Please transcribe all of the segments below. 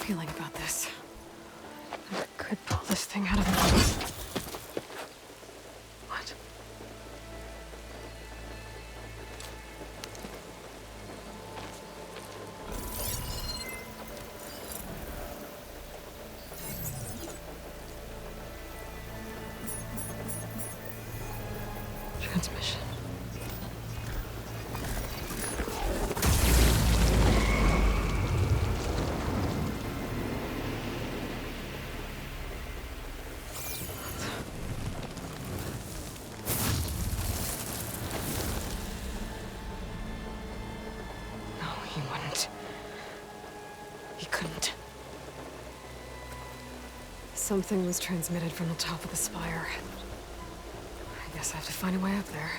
feeling about this. I could pull this thing out of the... What? Transmission. He wouldn't. He couldn't. Something was transmitted from the top of the spire. I guess I have to find a way up there.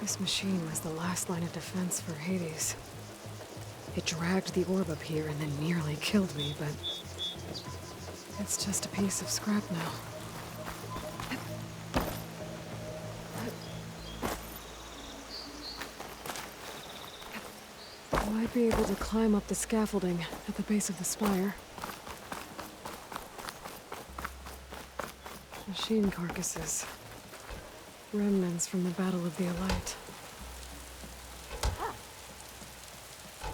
This machine was the last line of defense for Hades. It dragged the orb up here and then nearly killed me, but it's just a piece of scrap now. I might be able to climb up the scaffolding at the base of the spire. Machine carcasses. Remnants from the Battle of the Elite.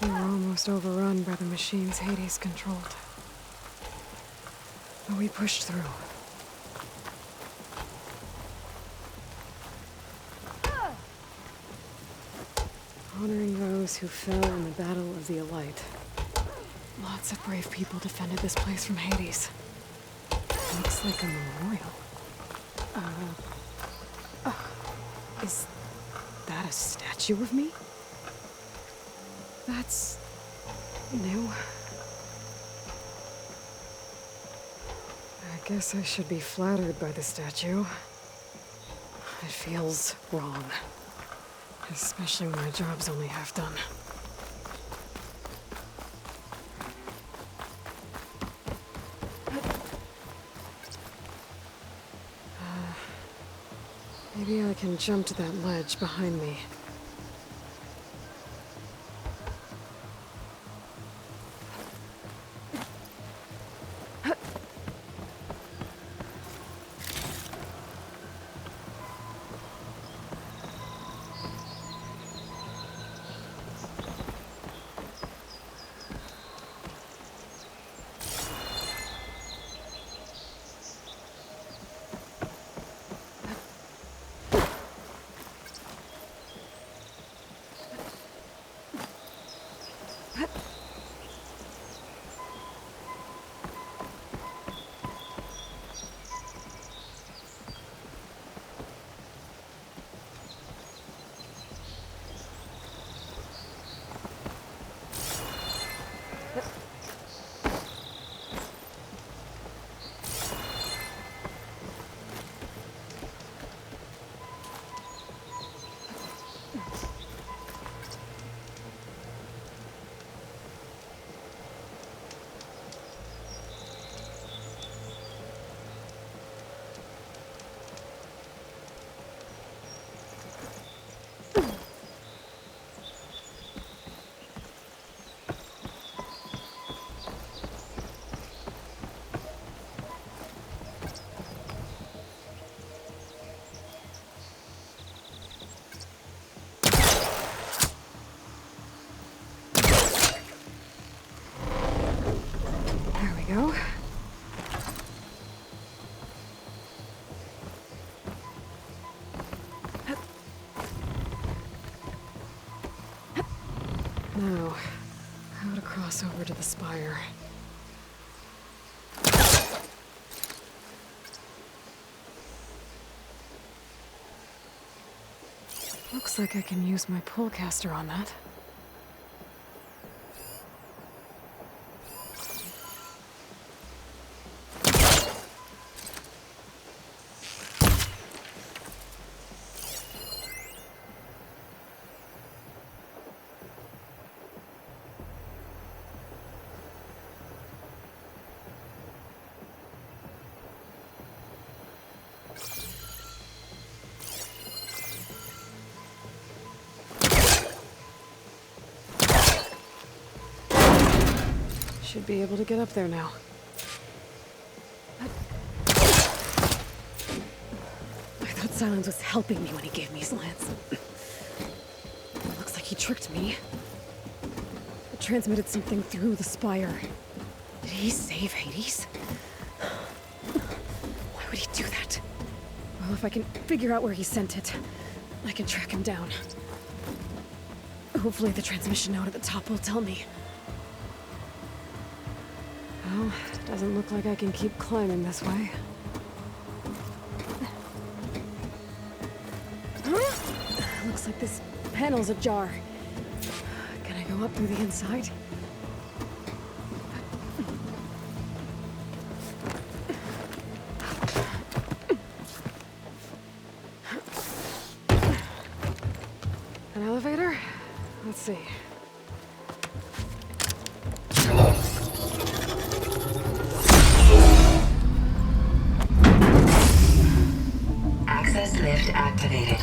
They were almost overrun by the machines Hades controlled. But we pushed through. Honoring those who fell in the Battle of the Elite. Lots of brave people defended this place from Hades. Looks like a memorial. Is that a statue of me? That's... new. I guess I should be flattered by the statue. It feels wrong. Especially when my job's only half done. Maybe I can jump to that ledge behind me. Go. Now, how to cross over to the spire. Looks like I can use my pullcaster on that. Should be able to get up there now. I thought Silence was helping me when he gave me slants. Looks like he tricked me. It transmitted something through the spire. Did he save Hades? Why would he do that? Well, if I can figure out where he sent it, I can track him down. Hopefully the transmission node at the top will tell me. Well, doesn't look like I can keep climbing this way. Looks like this panel's ajar. Can I go up through the inside? An elevator? Let's see. Access lift activated.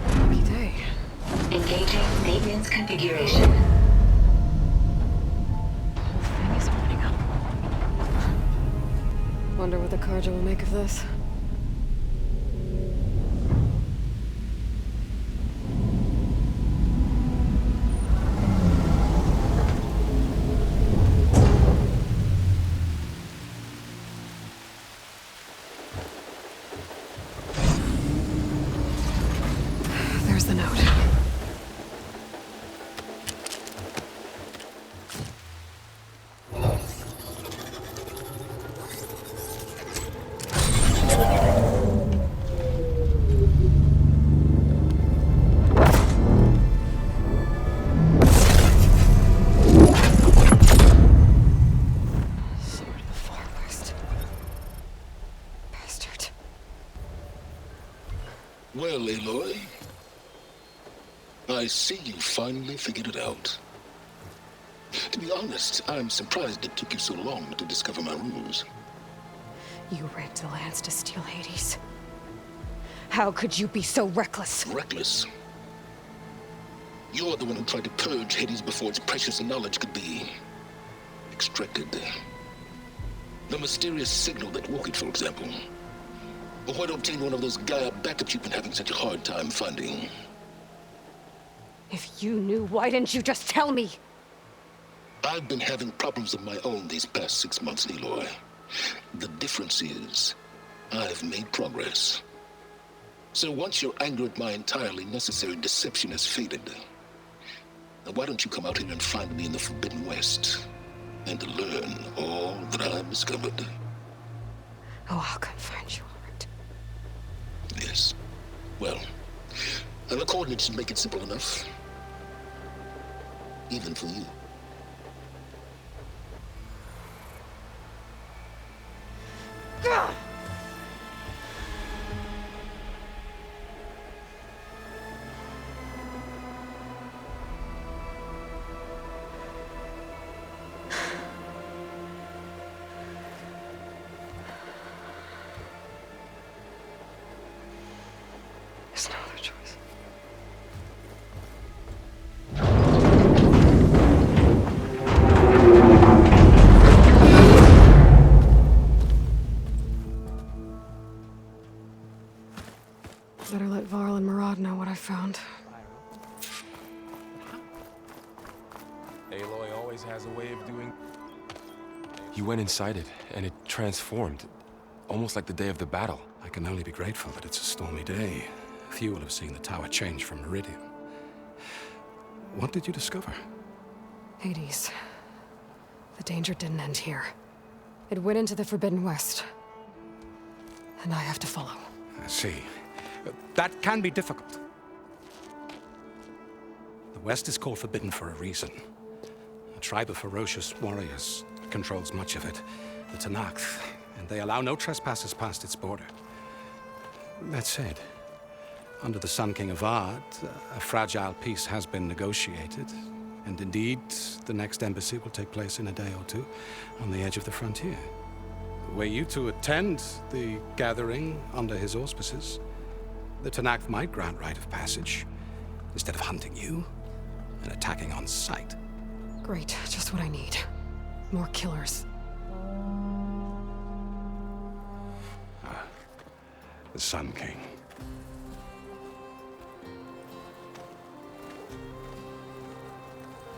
Lucky day. Engaging maintenance configuration. The whole thing is opening up. Wonder what the Karja will make of this. There's the note. Sword of the Far West. Bastard. Well, Aloy, I see you finally figured it out. To be honest, I'm surprised it took you so long to discover my ruse. You rigged the lance to steal Hades. How could you be so reckless? Reckless? You're the one who tried to purge Hades before its precious knowledge could be extracted. The mysterious signal that woke it, for example. Or why to obtain one of those Gaia backups you've been having such a hard time finding. If you knew, why didn't you just tell me? I've been having problems of my own these past 6 months, Aloy. The difference is, I've made progress. So once your anger at my entirely necessary deception has faded, now why don't you come out here and find me in the Forbidden West, and learn all that I've discovered? Oh, I'll come find you, all right. Yes. Well, and the coordinates should make it simple enough. Even for you. Gah! There's no other choice. Better let Varl and Murad know what I found. Aloy always has a way of doing... You went inside it, and it transformed. Almost like the day of the battle. I can only be grateful that it's a stormy day. Few will have seen the tower change from Meridian. What did you discover? Hades. The danger didn't end here. It went into the Forbidden West. And I have to follow. I see. That can be difficult. The West is called Forbidden for a reason. A tribe of ferocious warriors controls much of it, the Tanakh, and they allow no trespassers past its border. That said, under the Sun King of Ard, a fragile peace has been negotiated, and indeed, the next embassy will take place in a day or two on the edge of the frontier. Were you to attend the gathering under his auspices, the Tanakh might grant right of passage, instead of hunting you and attacking on sight. Great, just what I need. More killers. The Sun King.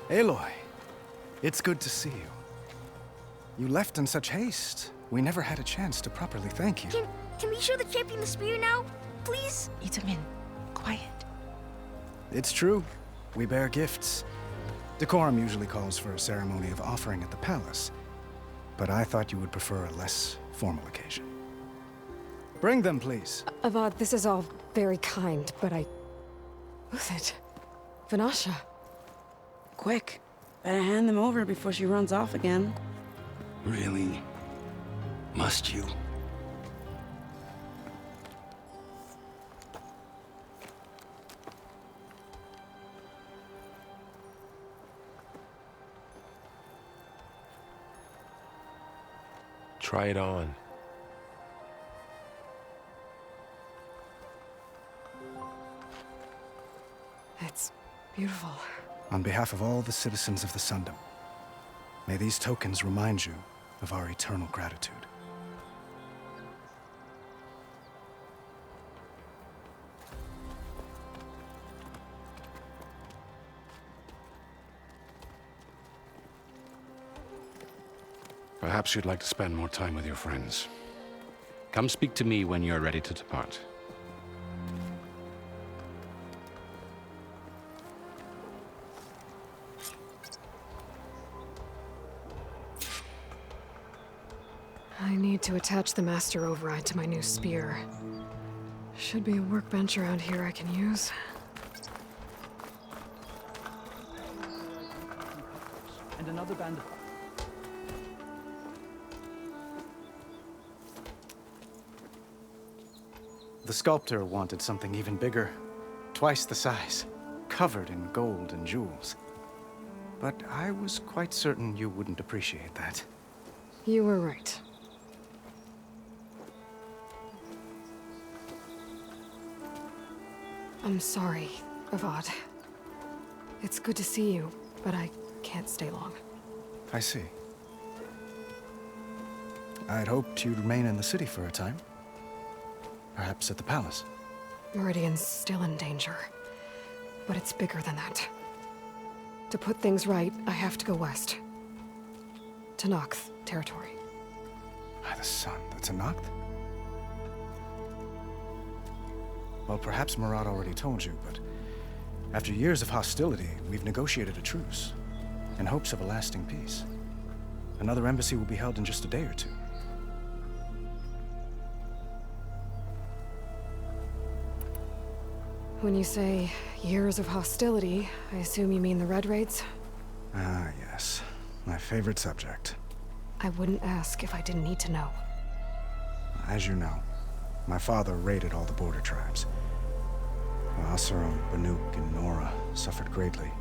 Aloy, it's good to see you. You left in such haste. We never had a chance to properly thank you. Can we show the champion the spear now? Please? Itamin, quiet. It's true. We bear gifts. Decorum usually calls for a ceremony of offering at the palace, but I thought you would prefer a less formal occasion. Bring them, please. Avad, this is all very kind, but Who's it? Vanasha. Quick, better hand them over before she runs off again. Really? Must you? Try it on. It's beautiful. On behalf of all the citizens of the Sundom, may these tokens remind you of our eternal gratitude. Perhaps you'd like to spend more time with your friends. Come speak to me when you're ready to depart. I need to attach the master override to my new spear. Should be a workbench around here I can use. And another band of... The sculptor wanted something even bigger, twice the size, covered in gold and jewels. But I was quite certain you wouldn't appreciate that. You were right. I'm sorry, Avad. It's good to see you, but I can't stay long. I see. I'd hoped you'd remain in the city for a time. Perhaps at the palace. Meridian's still in danger, but it's bigger than that. To put things right, I have to go west. To Nox territory. By the sun, that's a Noct? Well, perhaps Murad already told you, but after years of hostility, we've negotiated a truce in hopes of a lasting peace. Another embassy will be held in just a day or two. When you say years of hostility, I assume you mean the Red Raids? Ah, yes. My favorite subject. I wouldn't ask if I didn't need to know. As you know, my father raided all the border tribes. Asurum, Banuk, and Nora suffered greatly,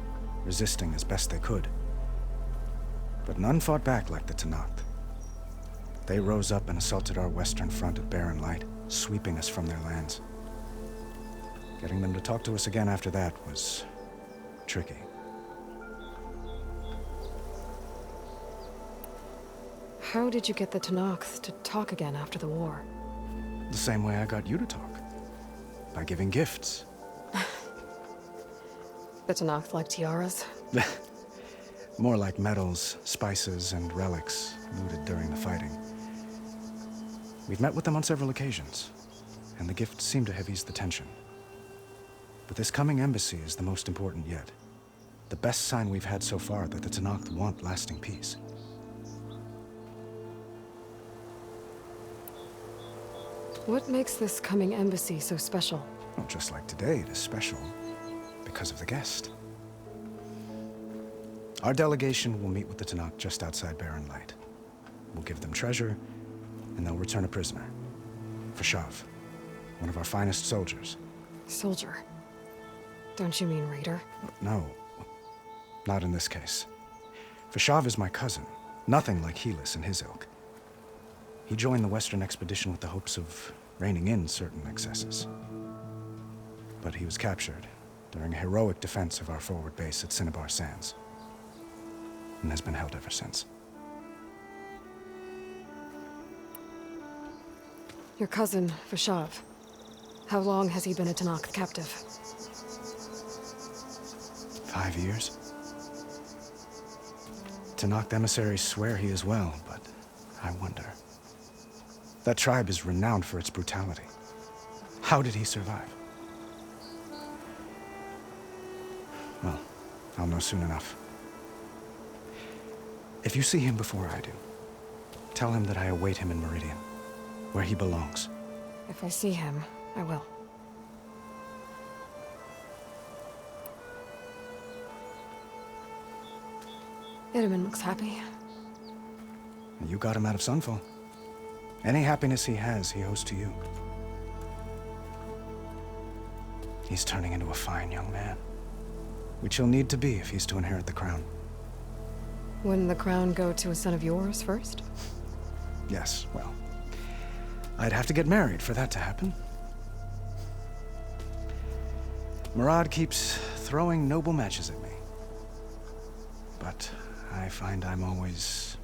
resisting as best they could. But none fought back like the Tenakth. They rose up and assaulted our western front at Barren Light, sweeping us from their lands. Getting them to talk to us again after that was tricky. How did you get the Tenakth to talk again after the war? The same way I got you to talk. By giving gifts. The Tenakth like tiaras? More like medals, spices, and relics looted during the fighting. We've met with them on several occasions, and the gifts seem to have eased the tension. But this coming embassy is the most important yet. The best sign we've had so far that the Tenakth want lasting peace. What makes this coming embassy so special? Well, just like today, it is special because of the guest. Our delegation will meet with the Tenakth just outside Barren Light. We'll give them treasure, and they'll return a prisoner. Fashav, one of our finest soldiers. Soldier? Don't you mean raider? No, not in this case. Fashav is my cousin, nothing like Helis and his ilk. He joined the Western expedition with the hopes of reining in certain excesses. But he was captured during a heroic defense of our forward base at Cinnabar Sands. and has been held ever since. Your cousin, Vashav. How long has he been a Tanakh captive? 5 years. Tanakh emissaries swear he is well, but I wonder. That tribe is renowned for its brutality. How did he survive? Well, I'll know soon enough. If you see him before I do, tell him that I await him in Meridian, where he belongs. If I see him, I will. Idamon looks happy. You got him out of Sunfall. Any happiness he has, he owes to you. He's turning into a fine young man, which he'll need to be if he's to inherit the crown. Wouldn't the crown go to a son of yours first? Yes, well, I'd have to get married for that to happen. Murad keeps throwing noble matches at me. But I find I'm always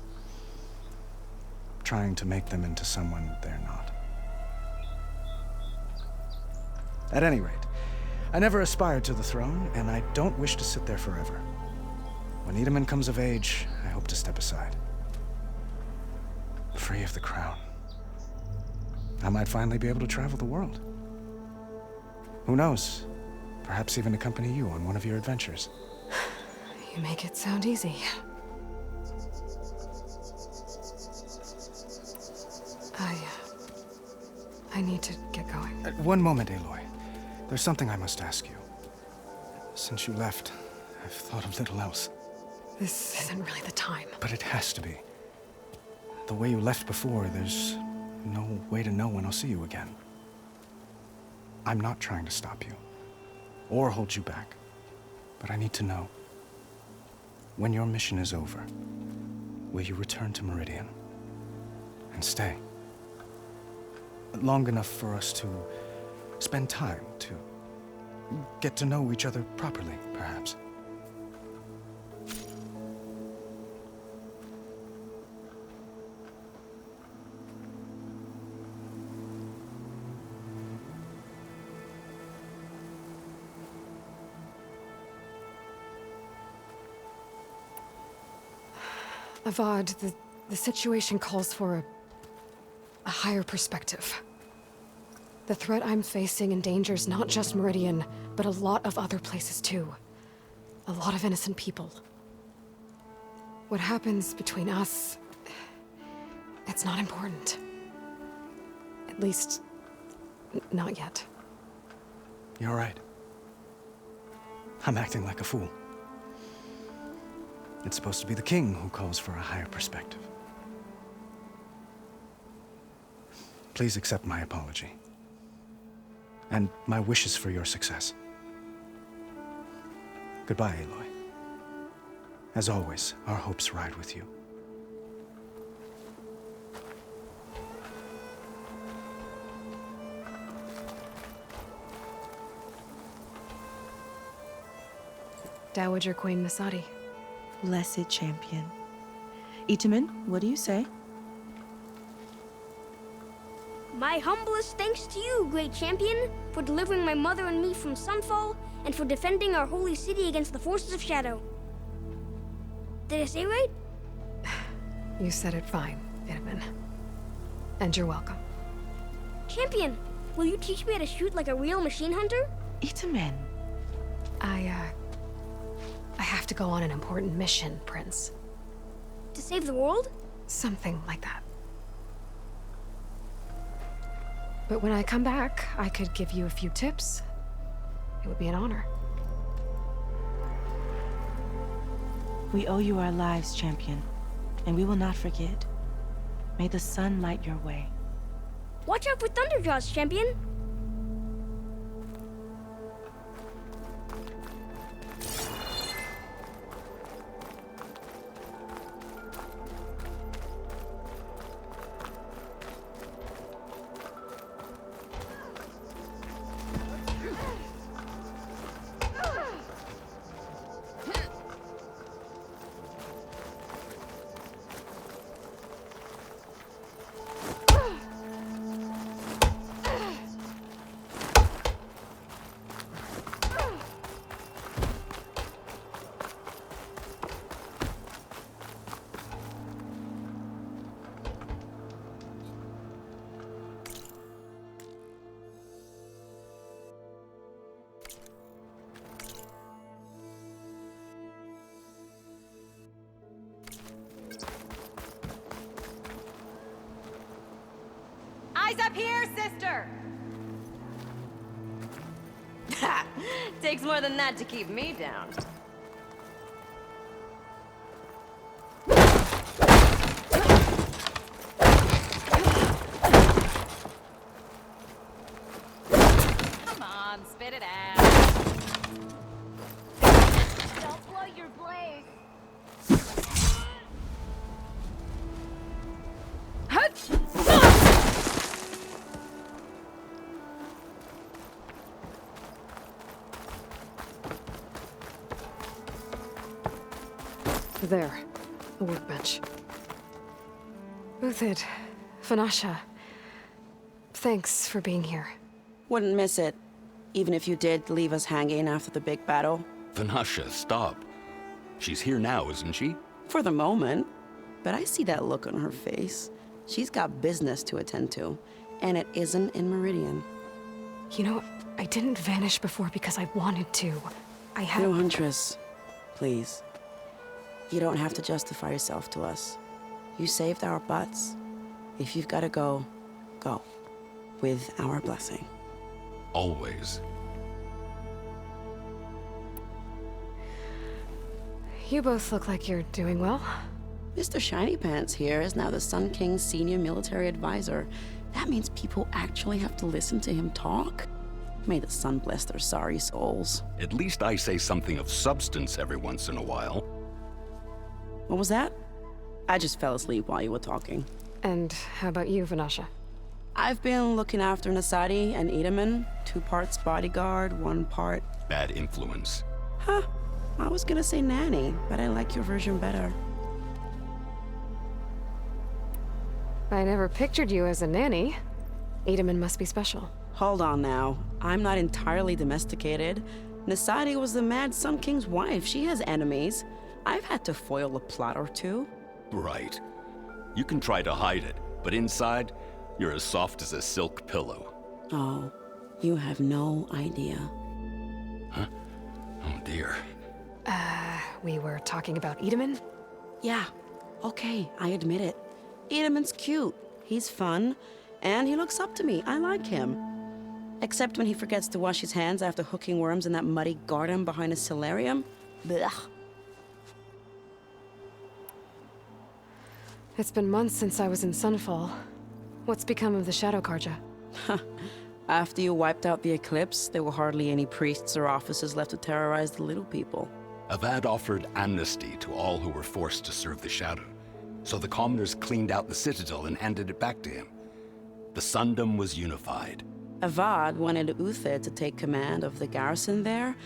trying to make them into someone they're not. At any rate, I never aspired to the throne, and I don't wish to sit there forever. When Idamon comes of age, I hope to step aside. Free of the crown. I might finally be able to travel the world. Who knows? Perhaps even accompany you on one of your adventures. You make it sound easy. I need to get going. One moment, Aloy. There's something I must ask you. Since you left, I've thought of little else. This isn't really the time. But it has to be. The way you left before, there's no way to know when I'll see you again. I'm not trying to stop you, or hold you back. But I need to know. When your mission is over, will you return to Meridian? And stay? Long enough for us to spend time, to get to know each other properly, perhaps. Avad, the situation calls for a higher perspective. The threat I'm facing endangers not just Meridian, but a lot of other places too. A lot of innocent people. What happens between us, it's not important. At least, not yet. You're right. I'm acting like a fool. It's supposed to be the king who calls for a higher perspective. Please accept my apology. And my wishes for your success. Goodbye, Aloy. As always, our hopes ride with you. Dowager Queen Masadi. Blessed champion. Itamen, what do you say? My humblest thanks to you, great champion, for delivering my mother and me from Sunfall, and for defending our holy city against the forces of Shadow. Did I say right? You said it fine, Idamon. And you're welcome. Champion, will you teach me how to shoot like a real machine hunter? Itamen. I have to go on an important mission, Prince. To save the world? Something like that. But when I come back, I could give you a few tips. It would be an honor. We owe you our lives, champion, and we will not forget. May the sun light your way. Watch out for Thunderjaws, champion! Eyes up here, sister! Takes more than that to keep me down. Come on, spit it out. Don't blow your blade. There, a workbench. Uthid, Vanasha, thanks for being here. Wouldn't miss it, even if you did leave us hanging after the big battle. Vanasha, stop. She's here now, isn't she? For the moment. But I see that look on her face. She's got business to attend to, and it isn't in Meridian. You know, I didn't vanish before because I wanted to. I had... No, Huntress. Please. You don't have to justify yourself to us. You saved our butts. If you've got to go, go. With our blessing. Always. You both look like you're doing well. Mr. Shiny Pants here is now the Sun King's senior military advisor. That means people actually have to listen to him talk? May the sun bless their sorry souls. At least I say something of substance every once in a while. What was that? I just fell asleep while you were talking. And how about you, Vanasha? I've been looking after Nasadi and Edaman. 2 parts bodyguard, 1 part... Bad influence. Huh. I was gonna say nanny, but I like your version better. I never pictured you as a nanny. Edaman must be special. Hold on now. I'm not entirely domesticated. Nasadi was the Mad Sun King's wife. She has enemies. I've had to foil a plot or 2. Right. You can try to hide it, but inside, you're as soft as a silk pillow. Oh, you have no idea. Huh? Oh dear. We were talking about Edaman? Yeah. Okay, I admit it. Edaman's cute. He's fun. And he looks up to me. I like him. Except when he forgets to wash his hands after hooking worms in that muddy garden behind a solarium. Blech. It's been months since I was in Sunfall. What's become of the Shadow Karja? After you wiped out the eclipse, there were hardly any priests or officers left to terrorize the little people. Avad offered amnesty to all who were forced to serve the Shadow. So the commoners cleaned out the citadel and handed it back to him. The Sundom was unified. Avad wanted Uthid to take command of the garrison there,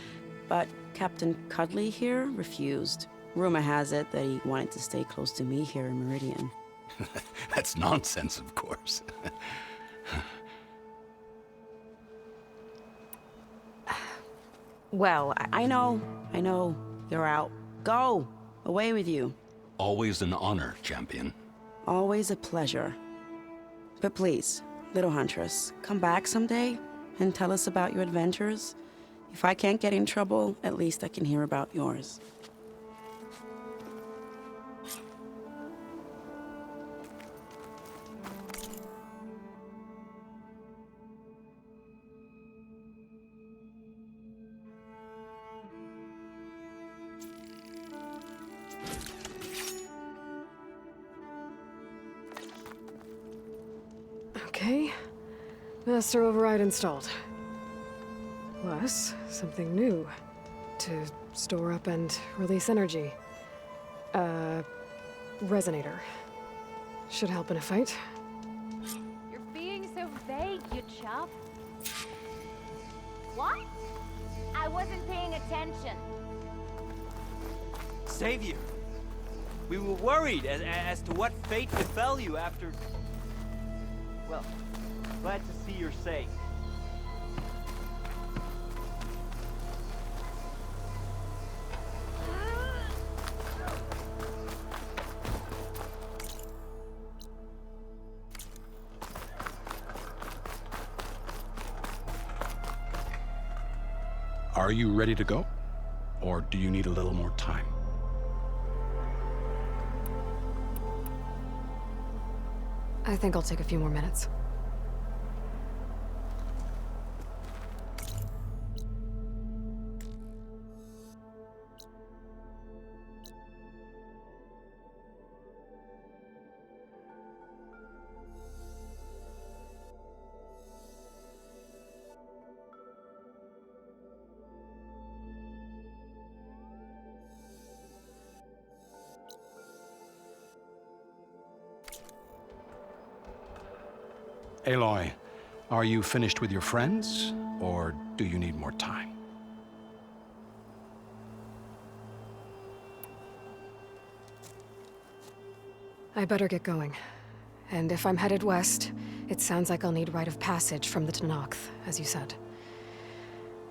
but Captain Cuddly here refused. Rumor has it that he wanted to stay close to me here in Meridian. That's nonsense, of course. Well, I know. You're out. Go! Away with you. Always an honor, champion. Always a pleasure. But please, little Huntress, come back someday and tell us about your adventures. If I can't get in trouble, at least I can hear about yours. Okay. Master override installed. Plus, something new. To store up and release energy. Resonator. Should help in a fight. You're being so vague, you chump. What? I wasn't paying attention. Savior, we were worried as to what fate befell you after... Well, glad to see you're safe. Are you ready to go? Or do you need a little more time? I think I'll take a few more minutes. Aloy, are you finished with your friends, or do you need more time? I better get going. And if I'm headed west, it sounds like I'll need rite of passage from the Tenakth, as you said.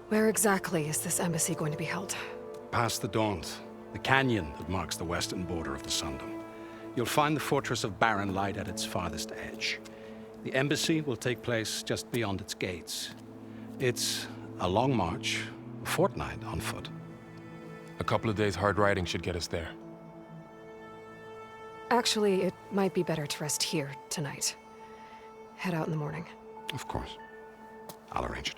Where exactly is this embassy going to be held? Past the Daunt, the canyon that marks the western border of the Sundom. You'll find the fortress of Barren Light at its farthest edge. The embassy will take place just beyond its gates. It's a long march, a fortnight on foot. A couple of days hard riding should get us there. Actually, it might be better to rest here tonight. Head out in the morning. Of course. I'll arrange it.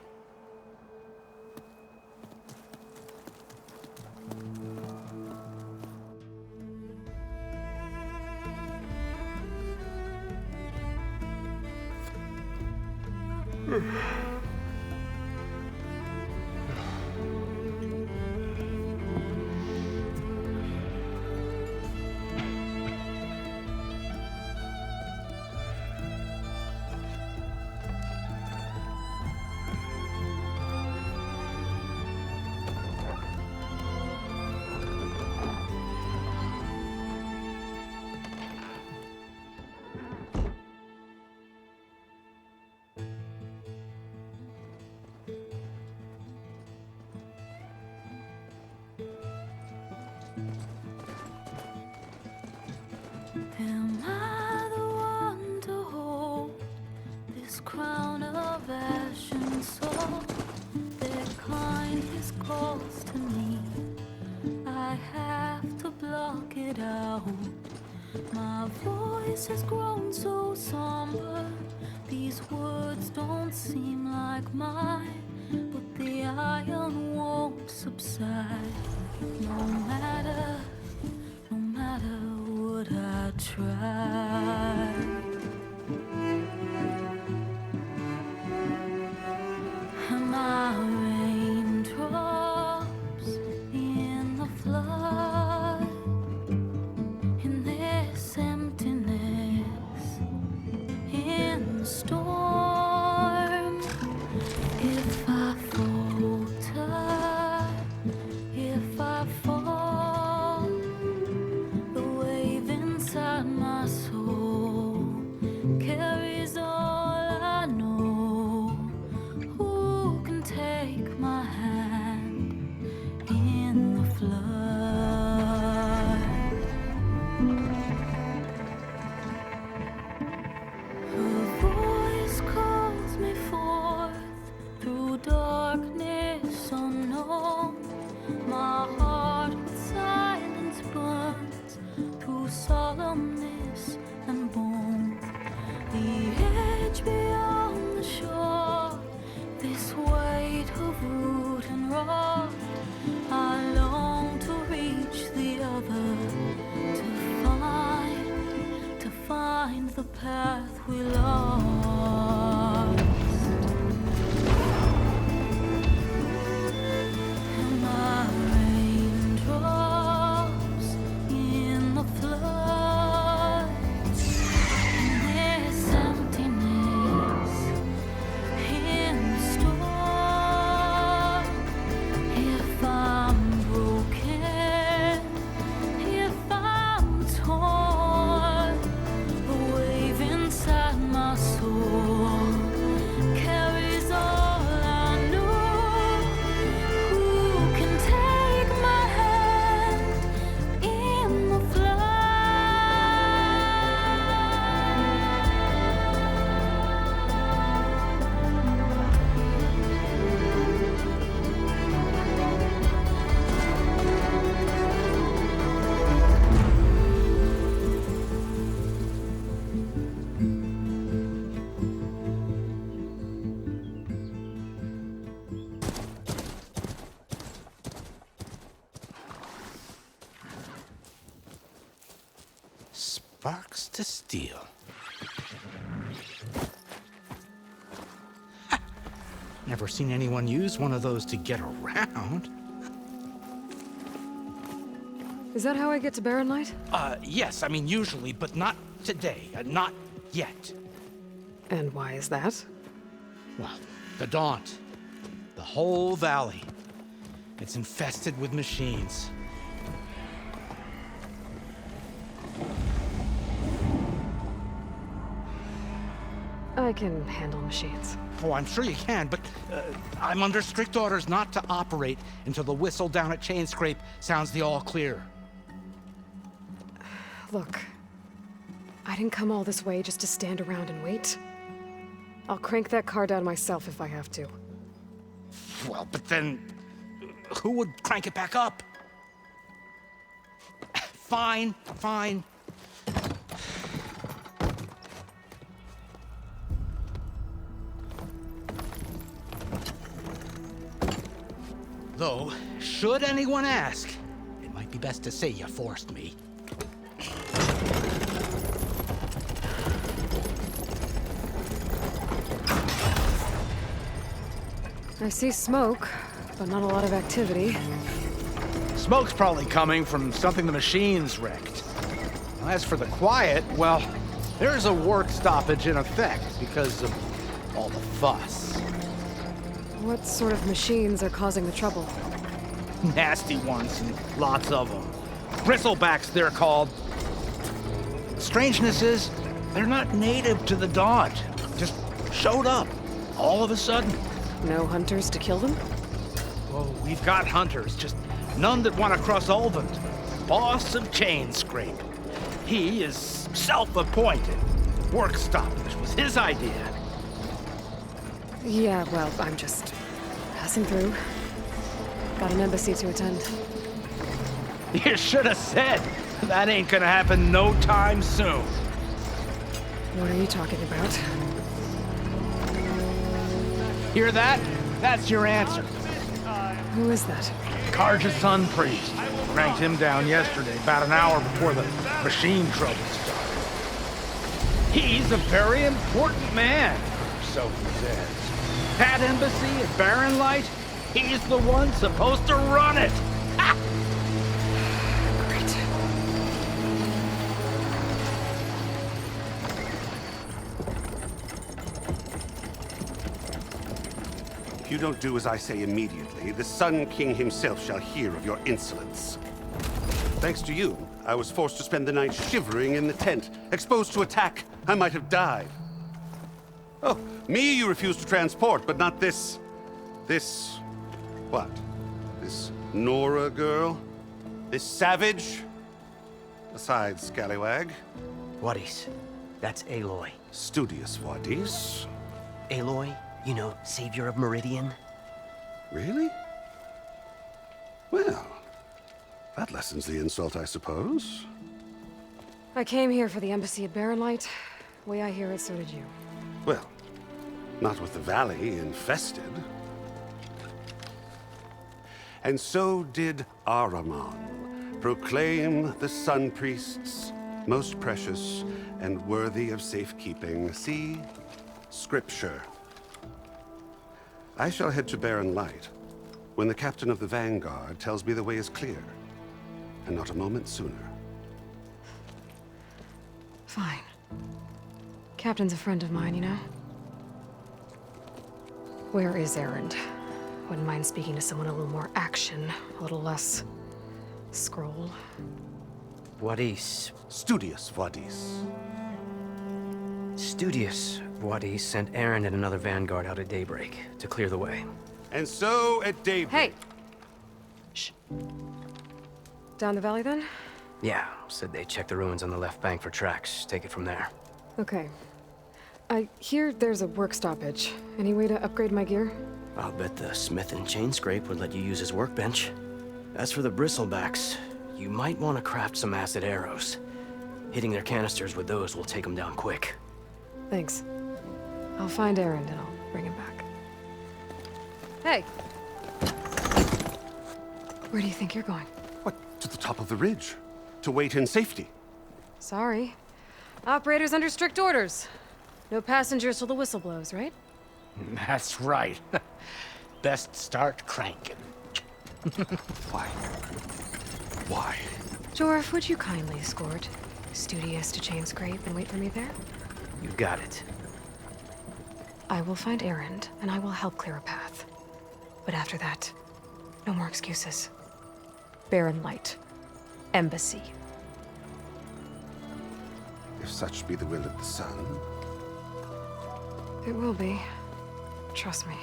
Am I the one to hold this crown of ash and salt? Their kindness calls to me. I have to block it out. My voice has grown so somber. These words don't seem like mine, but the iron won't subside. No matter what I try. Am I raindrops in the flood? In this emptiness, in the storm. If I falter, if I fall, the wave inside my soul carries all I know. Who can take my hand in the flood? Her voice calls me forth through darkness unknown. My heart with silence burns through solemnness and bone. The edge beyond the shore, this weight of root and rock. I long to reach the other, to find the path we lost. Am I raindrops in the flood? In this emptiness, in the storm. If I'm broken, if I'm torn, the wave inside my soul carries all I know. Who can take my hand in the Sparks to steel. Ha! Never seen anyone use one of those to get around. Is that how I get to Barren Light? Yes, I mean usually, but not today. Not yet. And why is that? Well, the Daunt. The whole valley. It's infested with machines. I can handle machines. Oh, I'm sure you can, but I'm under strict orders not to operate until the whistle down at Chainscrape sounds the all clear. Look, I didn't come all this way just to stand around and wait. I'll crank that car down myself if I have to. Well, but then who would crank it back up? Fine, fine. Though, should anyone ask, it might be best to say you forced me. I see smoke, but not a lot of activity. Smoke's probably coming from something the machines wrecked. As for the quiet, well, there's a work stoppage in effect because of all the fuss. What sort of machines are causing the trouble? Nasty ones, and lots of them. Bristlebacks, they're called. Strangeness is, they're not native to the Daunt. Just showed up, all of a sudden. No hunters to kill them? Oh, we've got hunters, just none that want to cross Ulvund. Boss of Chainscrape. He is self-appointed. Work stoppage was his idea. Yeah, well, I'm just passing through. Got an embassy to attend. You should have said. That ain't gonna happen no time soon. What are you talking about? Hear that? That's your answer. Who is that? Karja's Sun Priest. Cranked him down yesterday, about an hour before the machine trouble started. He's a very important man, so he says. That embassy at Barren Light, he's the one supposed to run it. Ha! Great. If you don't do as I say immediately, the Sun King himself shall hear of your insolence. Thanks to you, I was forced to spend the night shivering in the tent, exposed to attack. I might have died. Oh, me you refuse to transport, but not this... what? This Nora girl? This savage? Besides, scallywag. Wadis. That's Aloy. Studious Wadis. Aloy, you know, savior of Meridian. Really? Well, that lessens the insult, I suppose. I came here for the embassy at Barren Light. Way I hear it, so did you. Well, not with the valley infested. And so did Ahriman proclaim the Sun Priests most precious and worthy of safekeeping. See? Scripture. I shall head to Barren Light when the captain of the Vanguard tells me the way is clear, and not a moment sooner. Fine. Captain's a friend of mine, you know? Where is Erend? Wouldn't mind speaking to someone a little more action, a little less scroll. Wadis. Studious Wadis. Studious Wadis sent Erend and another Vanguard out at daybreak to clear the way. And so at daybreak... Hey! Shh. Down the valley, then? Yeah, said they checked the ruins on the left bank for tracks. Take it from there. Okay. I hear there's a work stoppage. Any way to upgrade my gear? I'll bet the smith in Chainscrape would let you use his workbench. As for the bristlebacks, you might want to craft some acid arrows. Hitting their canisters with those will take them down quick. Thanks. I'll find Erend and I'll bring him back. Hey! Where do you think you're going? What? To the top of the ridge. To wait in safety. Sorry. Operator's under strict orders. No passengers till the whistle blows, right? That's right. Best start cranking. Why? Why? Jorf, would you kindly escort Studious to Chainscrape and wait for me there? You got it. I will find Erend, and I will help clear a path. But after that, no more excuses. Barren Light. Embassy. If such be the will of the sun. It will be. Trust me.